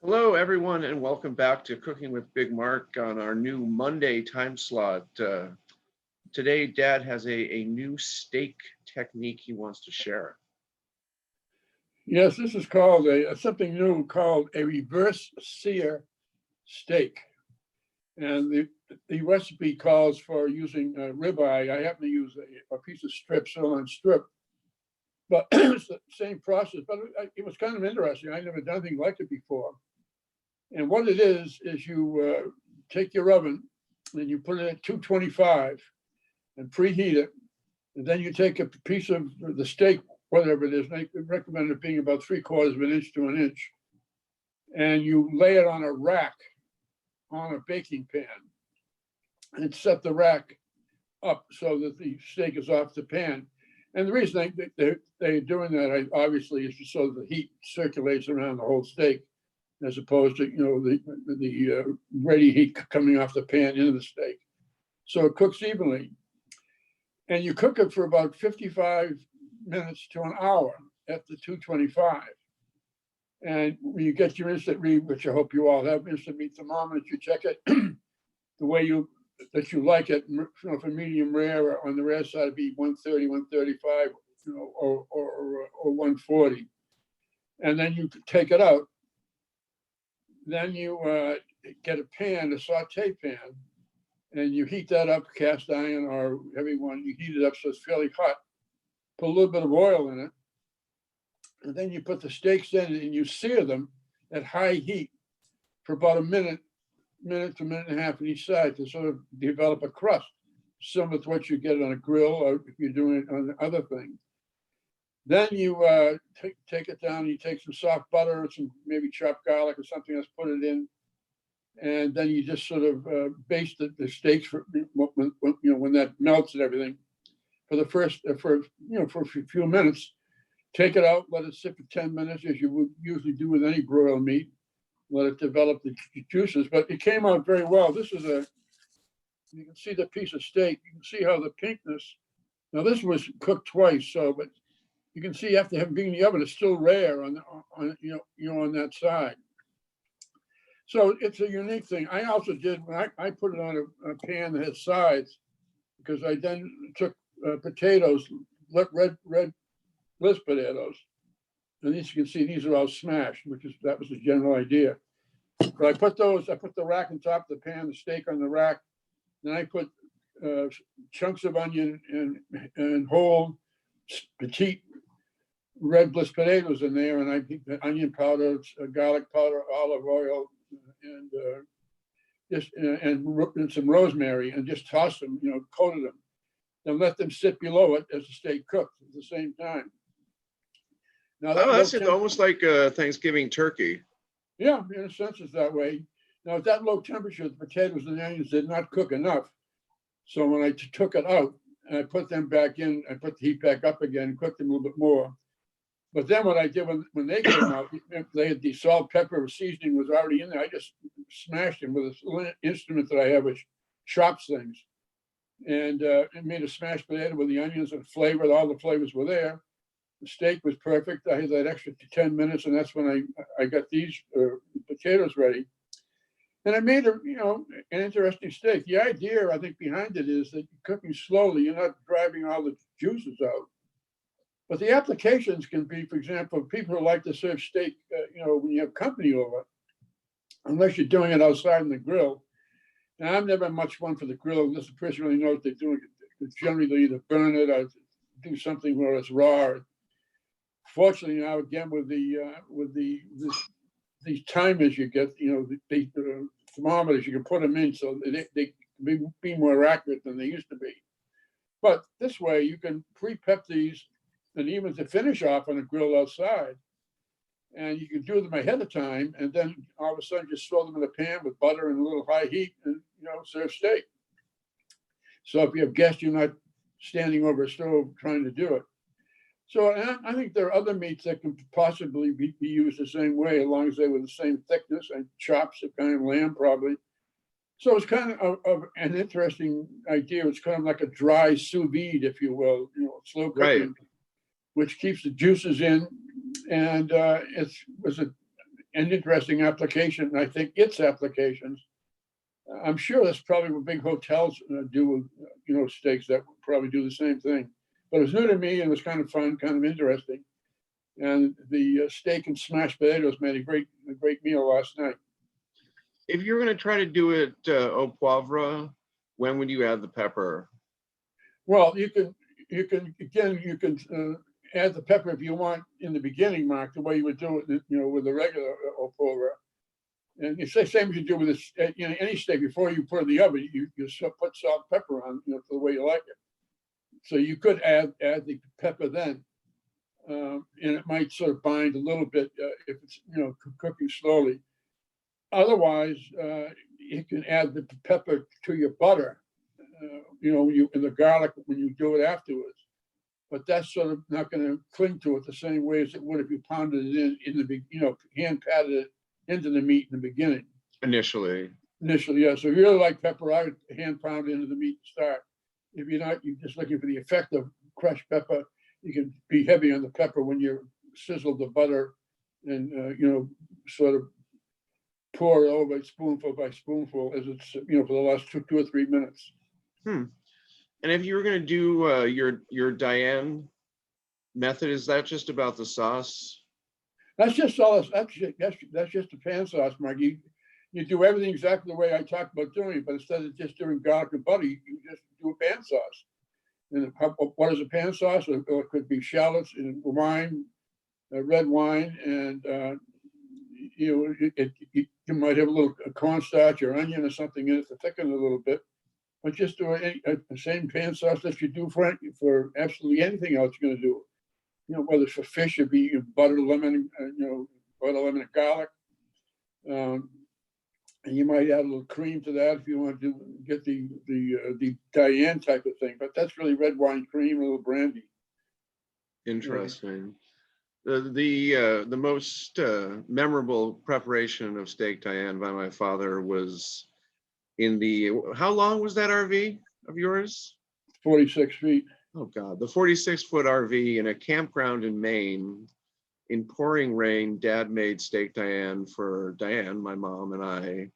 Hello, everyone, and welcome back to Cooking with Big Mark on our new Monday time slot. Today, Dad has a new steak technique he wants to share. Yes, this is called something new called a reverse sear steak. And the recipe calls for using ribeye. I happen to use a piece of strip, sirloin strip, but it's the same process. But it was kind of interesting. I'd never done anything like it before. And what it is you take your oven and you put it at 225 and preheat it. And then you take a piece of the steak, whatever it is, and I recommend it being about 3/4 of an inch to an inch, and you lay it on a rack on a baking pan and set the rack up so that the steak is off the pan. And the reason they're doing that obviously is just so the heat circulates around the whole steak, as opposed to the ready heat coming off the pan into the steak. So it cooks evenly. And you cook it for about 55 minutes to an hour at the 225. And when you get your instant read, which I hope you all have, instant meat thermometers, you check it the way you like it. For medium rare, on the rare side, it'd be 130, 135, or 140. And then you take it out. Then you get a pan, a saute pan, and you heat that up, cast iron or heavy one. You heat it up so it's fairly hot. Put a little bit of oil in it. And then you put the steaks in and you sear them at high heat for about a minute to a minute and a half on each side to sort of develop a crust, similar to what you get on a grill or if you're doing it on other things. Then you take it down, you take some soft butter or some maybe chopped garlic or something else, put it in. And then you just sort of baste the steaks for when that melts and everything for a few minutes. Take it out, let it sit for 10 minutes, as you would usually do with any broiled meat. Let it develop the juices, but it came out very well. This is you can see the piece of steak. You can see how the pinkness. Now this was cooked twice, but you can see after having been in the oven, it's still rare on that side. So it's a unique thing. I also did when I put it on a pan that has sides, because I then took potatoes, red bliss potatoes, and as you can see, these are all smashed, that was the general idea. But I put the rack on top of the pan, the steak on the rack. Then I put chunks of onion and whole petite red bliss potatoes in there, and I put onion powder, garlic powder, olive oil, and some rosemary, and just toss them, coated them, and let them sit below it as the steak cooks at the same time. Now that's almost like Thanksgiving turkey. Yeah, in a sense, it's that way. Now at that low temperature, the potatoes and the onions did not cook enough. So when I took it out and I put them back in, I put the heat back up again and cooked them a little bit more. But then what I did when they came out, they had the salt, pepper, seasoning was already in there. I just smashed them with this little instrument that I have, which chops things. And it made a smashed potato with the onions and flavor. All the flavors were there. The steak was perfect. I had that extra 10 minutes, and that's when I got these potatoes ready. And I made an interesting steak. The idea, I think, behind it is that you're cooking slowly. You're not driving all the juices out. But the applications can be, for example, people who like to serve steak, when you have company over, unless you're doing it outside in the grill. Now, I'm never much one for the grill unless the person really knows what they're doing. Generally, they either burn it or do something where it's raw. Fortunately, now again with these timers you get, the thermometers, you can put them in so they can be more accurate than they used to be. But this way, you can pre-prep these, and even to finish off on a grill outside, and you can do them ahead of time, and then all of a sudden just throw them in a pan with butter and a little high heat, and serve steak. So if you have guests, you're not standing over a stove trying to do it. So I think there are other meats that can possibly be used the same way, as long as they were the same thickness, and chops of kind of lamb probably. So it's kind of an interesting idea. It's kind of like a dry sous vide, if you will, slow cooking, Right. which keeps the juices in. And it was an interesting application, and I think its applications. I'm sure that's probably what big hotels do with, steaks that would probably do the same thing. But it was new to me and it was kind of fun, kind of interesting. And the steak and smashed potatoes made a great meal last night. If you're going to try to do it au poivre, when would you add the pepper? Well, you can add the pepper if you want in the beginning, Mark, the way you would do it, with a regular au poivre. And it's the same as you do with this, any steak. Before you put it in the oven, you put salt and pepper on, the way you like it. So you could add the pepper then, and it might sort of bind a little bit if it's cooking slowly. Otherwise, you can add the pepper to your butter, and the garlic when you do it afterwards. But that's sort of not going to cling to it the same way as it would if you pounded it in the hand patted it into the meat in the beginning. Initially, yeah. So if you really like pepper, I would hand pound it into the meat to start. If you're not, you're just looking for the effect of crushed pepper. You can be heavy on the pepper when you sizzle the butter and sort of pour it over spoonful by spoonful as it's for the last two or 3 minutes. And if you were going to do your Diane method, is that just about the sauce? That's just all. That's just a pan sauce, Mark. You do everything exactly the way I talked about doing it, but instead of just doing garlic and butter, you just do a pan sauce. And what is a pan sauce? It could be shallots and wine, red wine, and you might have a little cornstarch or onion or something in it to thicken it a little bit. But just do the same pan sauce that you do for absolutely anything else you're going to do. Whether it's for fish, it'd be butter, lemon, butter, lemon, and garlic. And you might add a little cream to that if you want to get the Diane type of thing. But that's really red wine cream, a little brandy. Interesting. The most memorable preparation of steak Diane by my father was in how long was that RV of yours? 46 feet. Oh God, the 46-foot RV in a campground in Maine. In pouring rain, Dad made steak Diane for Diane, my mom, and I,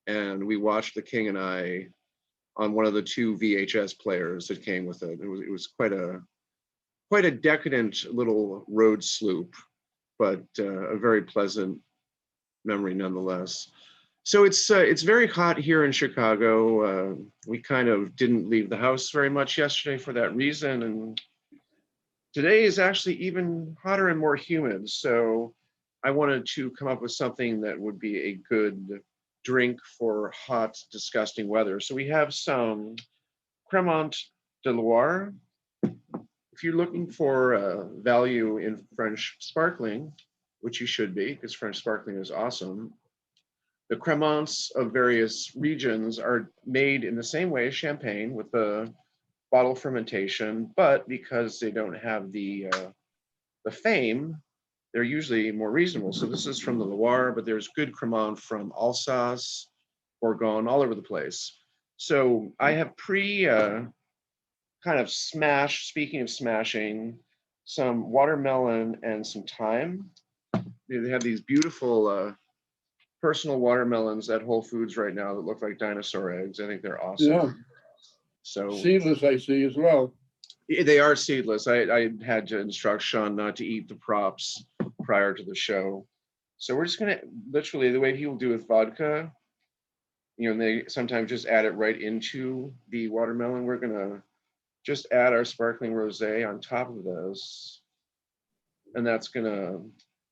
and we watched The King and I on one of the 2 VHS players that came with it. It was quite a decadent little road sloop, but a very pleasant memory nonetheless. So it's very hot here in Chicago. We kind of didn't leave the house very much yesterday for that reason, and today is actually even hotter and more humid. So I wanted to come up with something that would be a good drink for hot, disgusting weather. So we have some Cremant de Loire. If you're looking for value in French sparkling, which you should be, because French sparkling is awesome, the Cremants of various regions are made in the same way as champagne with the bottle fermentation, but because they don't have the fame, they're usually more reasonable. So this is from the Loire, but there's good Cremant from Alsace, Bourgogne, all over the place. So I have kind of smashed, speaking of smashing, some watermelon and some thyme. They have these beautiful personal watermelons at Whole Foods right now that look like dinosaur eggs. I think they're awesome. Yeah. So seedless, I see as well. They are seedless. I had to instruct Sean not to eat the props prior to the show. So we're just gonna literally, the way people do with vodka, and they sometimes just add it right into the watermelon. We're gonna just add our sparkling rosé on top of this, and that's gonna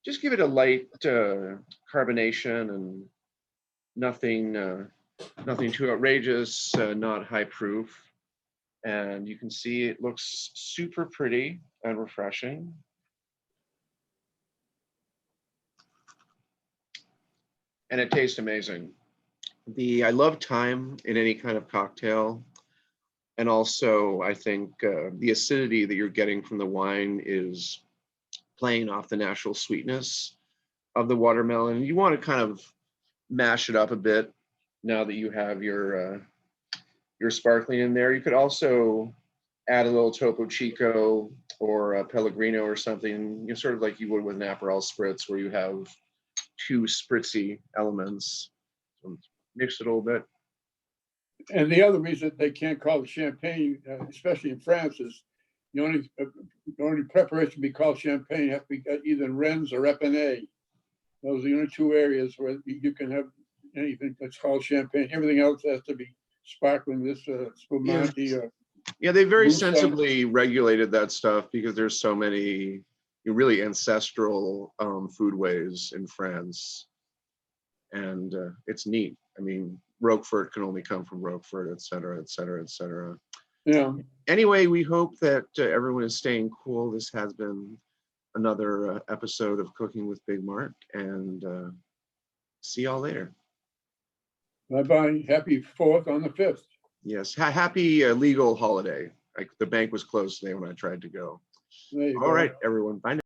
just give it a light carbonation and nothing too outrageous, not high proof. And you can see it looks super pretty and refreshing. And it tastes amazing. I love thyme in any kind of cocktail. And also, I think the acidity that you're getting from the wine is playing off the natural sweetness of the watermelon. You want to kind of mash it up a bit now that you have your sparkling in there. You could also add a little Topo Chico or a Pellegrino or something, sort of like you would with an Aperol Spritz, where you have too spritzy elements. So mix it a little bit. And the other reason they can't call it champagne, especially in France, is the only preparation to be called champagne has to be either Rennes or Epinay. Those are the only two areas where you can have anything that's called champagne. Everything else has to be sparkling. This Spumante. Yeah, they very Mousson. sensibly regulated that stuff because there's so many really ancestral foodways in France, and it's neat. I mean, Roquefort can only come from Roquefort, et cetera, et cetera, et cetera. Yeah. Anyway, we hope that everyone is staying cool. This has been another episode of Cooking with Big Mark, and see y'all later. Bye-bye. Happy 4th on the 5th. Yes, happy legal holiday. Like the bank was closed today when I tried to go. There you All go. right, everyone. Bye now.